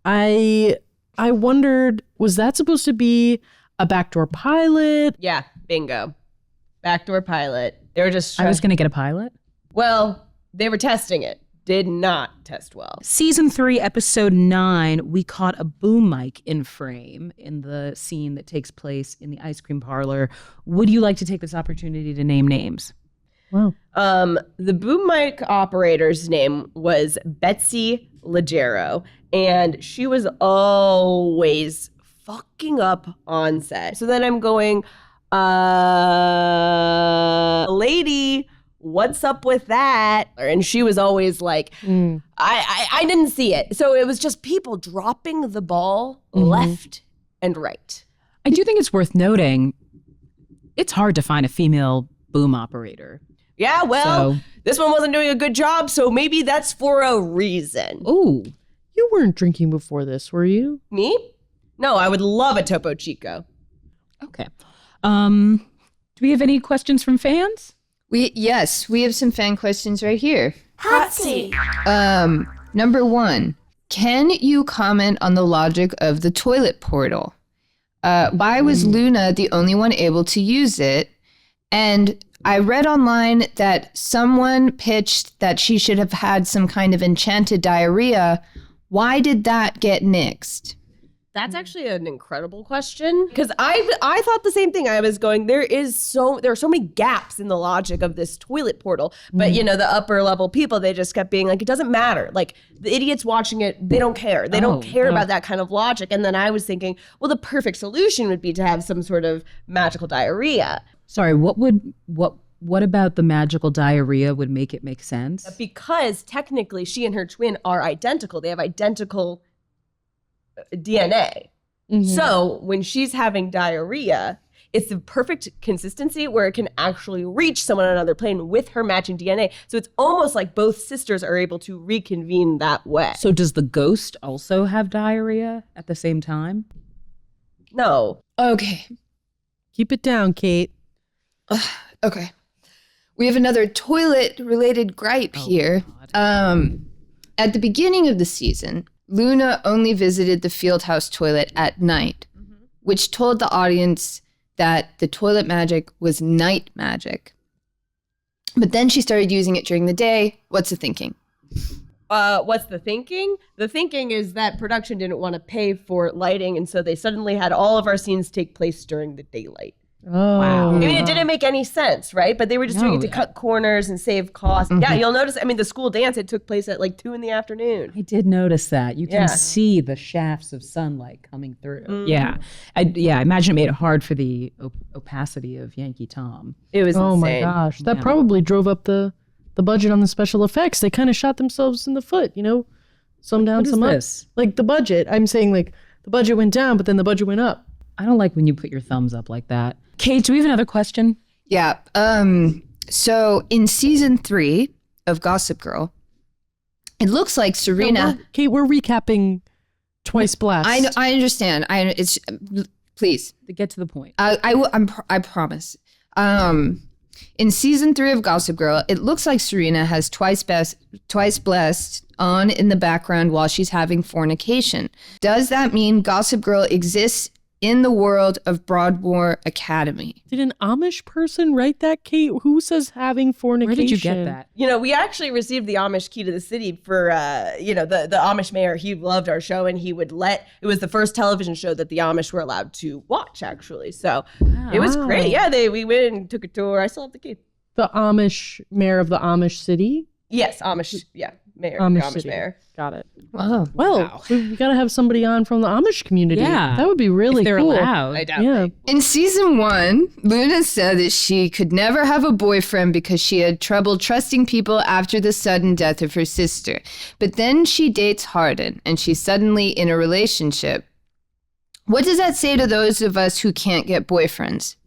I wondered, was that supposed to be a backdoor pilot? Yeah, bingo. Backdoor pilot. They were just I was going to get a pilot. Well, they were testing it. Did not test well. Season 3, episode 9, we caught a boom mic in frame in the scene that takes place in the ice cream parlor. Would you like to take this opportunity to name names? Wow. The boom mic operator's name was Betsy Leggero, and she was always fucking up on set. So then I'm going, lady, what's up with that? And she was always like, I didn't see it. So it was just people dropping the ball left and right. I do think it's worth noting, it's hard to find a female boom operator. Yeah, well, this one wasn't doing a good job, so maybe that's for a reason. Ooh. You weren't drinking before this, were you? Me? No, I would love a Topo Chico. Okay. Do we have any questions from fans? Yes, we have some fan questions right here. Hot seat. Number 1, can you comment on the logic of the toilet portal? Why was Luna the only one able to use it? And I read online that someone pitched that she should have had some kind of enchanted diarrhea. Why did that get nixed? That's actually an incredible question, because I thought the same thing. I was going, there are so many gaps in the logic of this toilet portal. But the upper level people, they just kept being like, it doesn't matter. Like the idiots watching it, they don't care. They don't care about that kind of logic. And then I was thinking, well, the perfect solution would be to have some sort of magical diarrhea. Sorry, what about the magical diarrhea would make it make sense? Because technically she and her twin are identical. They have identical DNA. So when she's having diarrhea, it's the perfect consistency where it can actually reach someone on another plane with her matching DNA. So it's almost like both sisters are able to reconvene that way. So does the ghost also have diarrhea at the same time? No. Okay. Keep it down, Kate. Okay. We have another toilet-related gripe here. At the beginning of the season, Luna only visited the Fieldhouse toilet at night, which told the audience that the toilet magic was night magic. But then she started using it during the day. What's the thinking? What's the thinking? The thinking is that production didn't want to pay for lighting, and so they suddenly had all of our scenes take place during the daylight. Oh. Wow. I mean, it didn't make any sense, right? But they were just doing it to cut corners and save costs. Yeah, you'll notice, I mean, the school dance, it took place at like 2 p.m. I did notice that. You can Yeah. see the shafts of sunlight coming through. Yeah. I imagine it made it hard for the opacity of Yankee Tom. It was Oh my insane. gosh. That probably drove up the budget on the special effects. They kind of shot themselves in the foot, some down, What is some up. this? Like the budget. I'm saying like the budget went down, but then the budget went up. I don't like when you put your thumbs up like that. Kate, do we have another question? Yeah. So in season 3 of Gossip Girl, it looks like Serena. Kate, we're recapping Twice Blast. I understand. It's please. To get to the point. I promise. In season 3 of Gossip Girl, it looks like Serena has Twice Blessed on in the background while she's having fornication. Does that mean Gossip Girl exists in the world of Broadmoor Academy? Did an Amish person write that, Kate? Who says having fornication? Where did you get that? We actually received the Amish key to the city for, the Amish mayor. He loved our show, and he would it was the first television show that the Amish were allowed to watch, actually. So it was great. Yeah, we went and took a tour. I still have the key. The Amish mayor of the Amish city? Yes, Amish, yeah, mayor, Amish Amish city. mayor. Got it. Wow. Well, we got to have somebody on from the Amish community. Yeah. That would be really If they're cool. allowed. I doubt Yeah. In season 1, Luna said that she could never have a boyfriend because she had trouble trusting people after the sudden death of her sister. But then she dates Hardin, and she's suddenly in a relationship. What does that say to those of us who can't get boyfriends?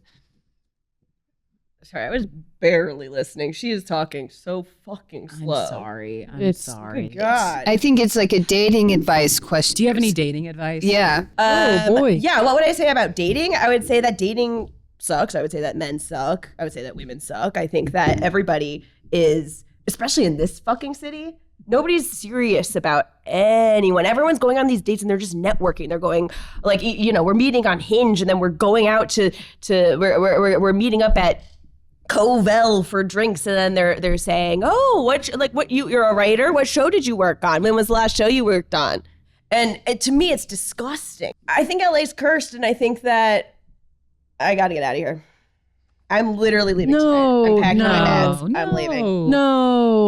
Sorry, I was barely listening. She is talking so fucking slow. I'm sorry. I'm It's- sorry. God. I think it's like a dating advice question. Do you have any dating advice? Yeah. Oh, boy. Yeah, what would I say about dating? I would say that dating sucks. I would say that men suck. I would say that women suck. I think that everybody is, especially in this fucking city, nobody's serious about anyone. Everyone's going on these dates and they're just networking. They're going like, we're meeting on Hinge, and then we're going out to we're meeting up at Covell for drinks, and then they're saying, "Oh, you're a writer? What show did you work on? When was the last show you worked on?" And to me, it's disgusting. I think LA's cursed, and I think that I got to get out of here. I'm literally leaving tonight. I'm packing my bags. I'm leaving. No.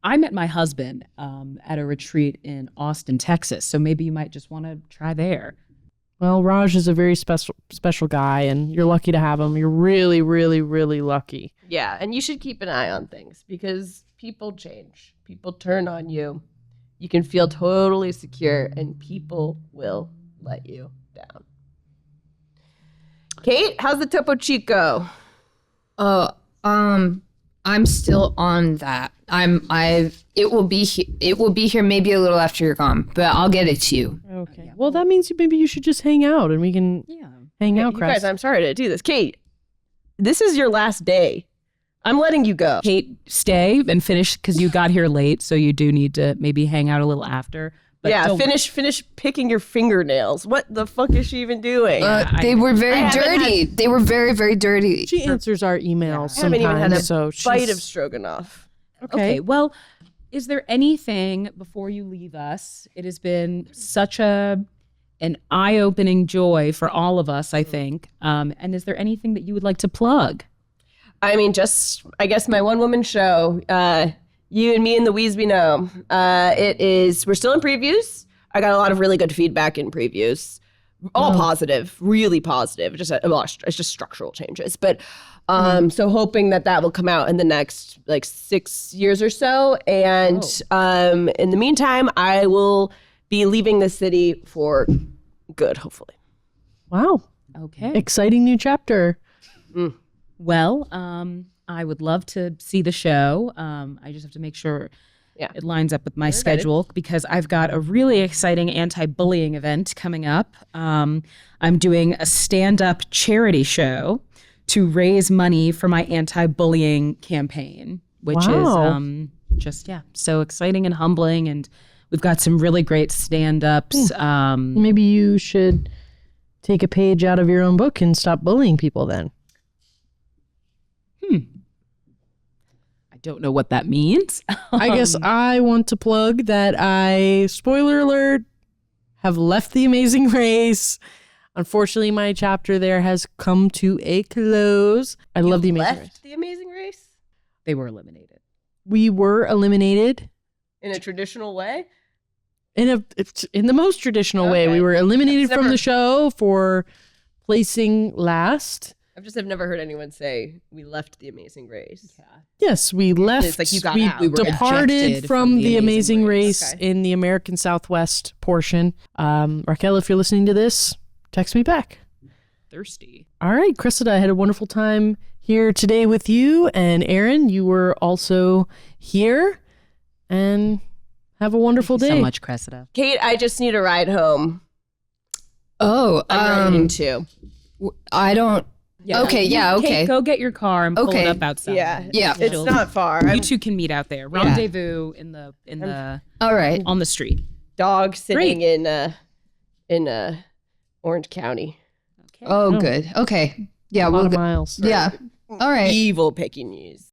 I met my husband at a retreat in Austin, Texas. So maybe you might just want to try there. Well, Raj is a very special guy, and you're lucky to have him. You're really, really, really lucky. Yeah, and you should keep an eye on things because people change. People turn on you. You can feel totally secure, and people will let you down. Kate, how's the Topo Chico? I'm still on that. It will be here maybe a little after you're gone, but I'll get it to you. Okay. Well, that means maybe you should just hang out and we can hang out, You Cress. guys, I'm sorry to do this. Kate, this is your last day. I'm letting you go. Kate, stay and finish because you got here late, so you do need to maybe hang out a little after. But Yeah, don't- finish picking your fingernails. What the fuck is she even doing? They were very dirty. They were very, very dirty. She answers our emails I haven't even had a sometimes, so bite she's- of stroganoff. Okay, well, is there anything before you leave us? It has been such an eye-opening joy for all of us, I think. And is there anything that you would like to plug? I mean, I guess my one-woman show, You and Me and the Weesby Know. We're still in previews. I got a lot of really good feedback in previews. All positive, really positive. It's just structural changes. But so hoping that will come out in the next 6 years or so. And in the meantime, I will be leaving the city for good, hopefully. Wow. Okay. Exciting new chapter. Well, I would love to see the show. I just have to make sure it lines up with my schedule because I've got a really exciting anti-bullying event coming up. I'm doing a stand-up charity show to raise money for my anti-bullying campaign, which is just so exciting and humbling. And we've got some really great stand-ups. Maybe you should take a page out of your own book and stop bullying people then. I don't know what that means. I guess I want to plug that spoiler alert, have left The Amazing Race. Unfortunately, my chapter there has come to a close. I love The Amazing Race. Left The Amazing Race? They were eliminated. We were eliminated. In a traditional way? In the most traditional way. We were eliminated from the show for placing last. I've never heard anyone say we left The Amazing Race. Yeah. Yes, we left. It's like you got we out. We were departed ejected from the Amazing Race Okay. in the American Southwest portion. Raquel, if you're listening to this, text me back. Thirsty. All right, Cressida, I had a wonderful time here today with you. And Eryn, you were also here. And have a wonderful day. So much, Cressida. Kate, I just need a ride home. Oh, I'm riding too. I don't. Yeah. Okay, yeah, okay. Kate, go get your car and pull Okay. it up outside. Yeah. It's not far. You two can meet out there. Rendezvous in the All right. on the street. Dog sitting in Orange County. Oh, good. Okay. Yeah, A lot we'll of go. miles. Yeah. All right. Evil Pekingese.